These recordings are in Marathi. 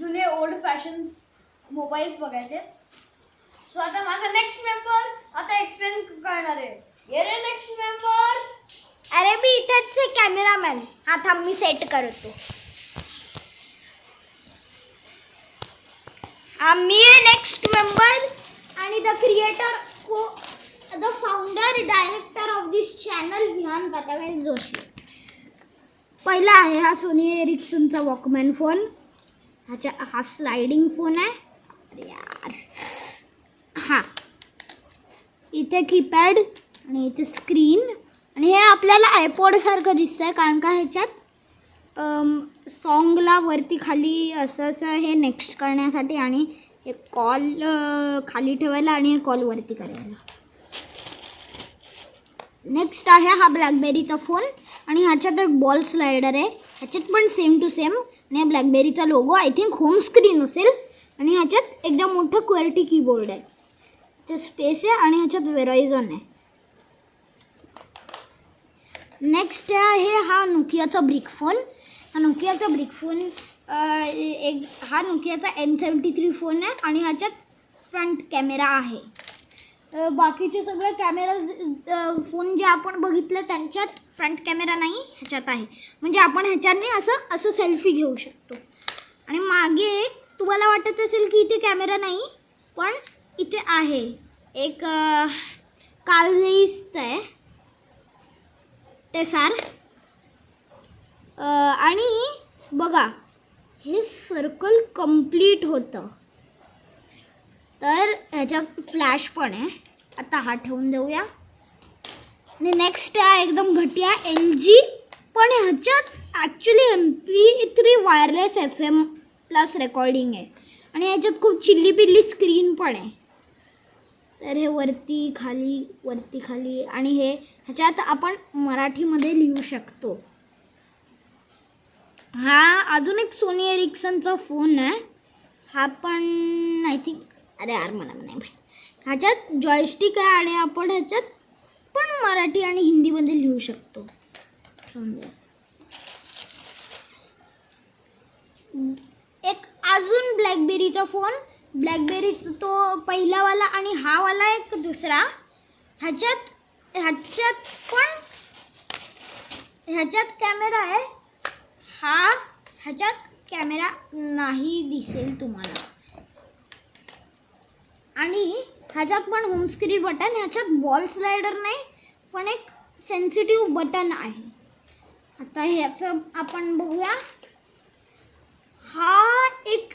जुने ओल्ड फॅशन्स मोबाईल्स बघायचे. सो आता माझा नेक्स्ट मेंबर आता एक्सप्लेन करणार आहे. ये रे नेक्स्ट मेंबर. अरे मी इथेच आहे कॅमेरामॅन. हा थांब मी सेट करतो. मी आहे नेक्स्ट मेंबर आणि the creator the founder director of this channel Vihan Pratap Joshi. पहिला आहे हा सोनी एरिक्सनचा वॉकमॅन फोन. हा स्लायडिंग फोन आहे. अरे यार हा इथे कीपॅड आणि इथे स्क्रीन आणि हे आपल्याला आयपॉडसारखं दिसतं आहे कारण का ह्याच्यात सॉन्गला वरती खाली असं हे नेक्स्ट करण्यासाठी आणि हे कॉल खाली ठेवायला आणि हे कॉल वरती करायला. नेक्स्ट आहे हा ब्लॅकबेरीचा फोन आणि ह्याच्यात एक बॉल स्लायडर आहे. ह्याच्यात पण सेम टू सेम आणि हा ब्लॅकबेरीचा logo I think home screen असेल आणि ह्याच्यात एकदम मोठं क्वालिटी कीबोर्ड आहे. ते स्पेस आहे आणि ह्याच्यात वेरायझन आहे. नेक्स्ट आहे हा नोकियाचा ब्रिक फोन. हा नोकियाचा ब्रिक फोन हा नोकियाचा N73 फोन आहे आणि ह्याच्यात फ्रंट कॅमेरा आहे. बाकीचे सगळे कॅमेरा फोन जे आपण बघितले त्यांच्यात फ्रंट कॅमेरा नाही, ह्याच्यात आहे. म्हणजे आपण ह्याच्याने असं सेल्फी घेऊ शकतो. आणि मागे तुम्हाला वाटत असेल की इथे कॅमेरा नाही पण इथे आहे एक कालजेईसचं आहे टेसार. आणि बघा हे सर्कल कंप्लीट होतं. तर ह्याच्यात फ्लॅश पण आहे. आता हा ठेवून देऊया. आणि नेक्स्ट आहे एकदम घटिया LG पण ह्याच्यात actually MP3 wireless FM plus recording आहे आणि ह्याच्यात खूप चिल्ली पिल्ली स्क्रीन पण आहे. तर हे वरती खाली आणि हे ह्याच्यात आपण मराठीमध्ये लिहू शकतो. हा अजून एक सोनी एरिक्सनचा फोन आहे. हा पण आय थिंक अरे यार मला नाही माहिती. ह्याच्यात जॉयस्टिक आहे आणि आपण ह्याच्यात पण मराठी आणि हिंदीमध्ये लिहू शकतो. एक अजून ब्लॅकबेरीचा फोन. ब्लॅकबेरी तो पहिलावाला आणि हा वाला एक दुसरा. ह्याच्यात कॅमेरा आहे. ह्याच्यात कॅमेरा नाही दिसेल तुम्हाला. आणि ह्याच्यात पण होम स्क्रीन बटन. ह्याच्यात बॉल स्लायडर नाही पण एक सेन्सिटिव्ह बटन आहे. आता ह्याचं आपण बघूया. हा एक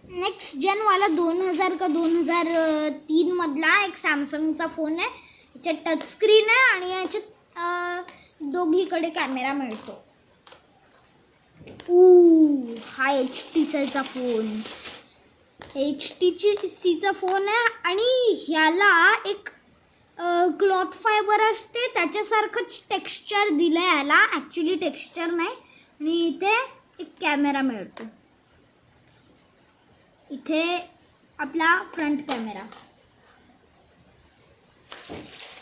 नेक्स्ट जनवाला 2000 का 2003 मधला एक सॅमसंगचा फोन आहे. ह्याच्यात टच स्क्रीन आहे आणि ह्याच्यात दोघीकडे कॅमेरा मिळतो. हा HTCचा फोन. HTCचा फोन आहे आणि ह्याला एक क्लॉथ फायबर असते त्याच्यासारखंच टेक्स्चर दिलं आहे ह्याला. ॲक्च्युली टेक्स्चर नाही. आणि इथे एक कॅमेरा मिळतो. इथे आपला फ्रंट कॅमेरा.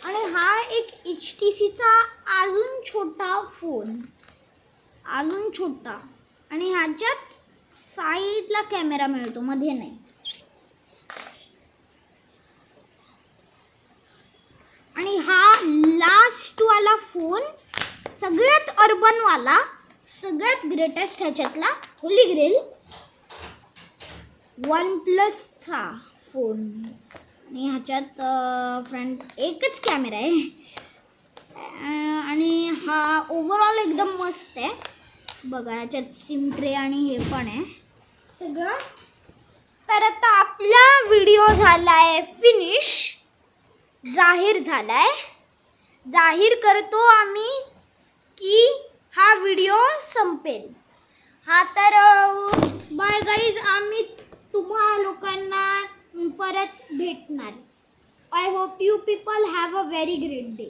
आणि हा एक HTCचा अजून छोटा फोन. आणि ह्याच्यात साईडला कॅमेरा मिळतो, मध्ये नाही. आणि हा लास्टवाला फोन सगळ्यात अर्बनवाला सगळ्यात ग्रेटेस्ट ह्याच्यातला होली ग्रेल OnePlusचा फोन. आणि ह्याच्यात फ्रंट एकच कॅमेरा आहे. आणि हा ओव्हरऑल एकदम मस्त आहे. बघा ह्याच्यात सिम ट्रे आणि हे पण आहे सगळं. तर आता आपला व्हिडिओ झाला आहे फिनिश. जाहीर करतो आम्ही की हा व्हिडिओ संपेल. हा तर बाय गाईज. आम्ही तुम्हा लोकांना परत भेटणार. I hope you people have a very great day.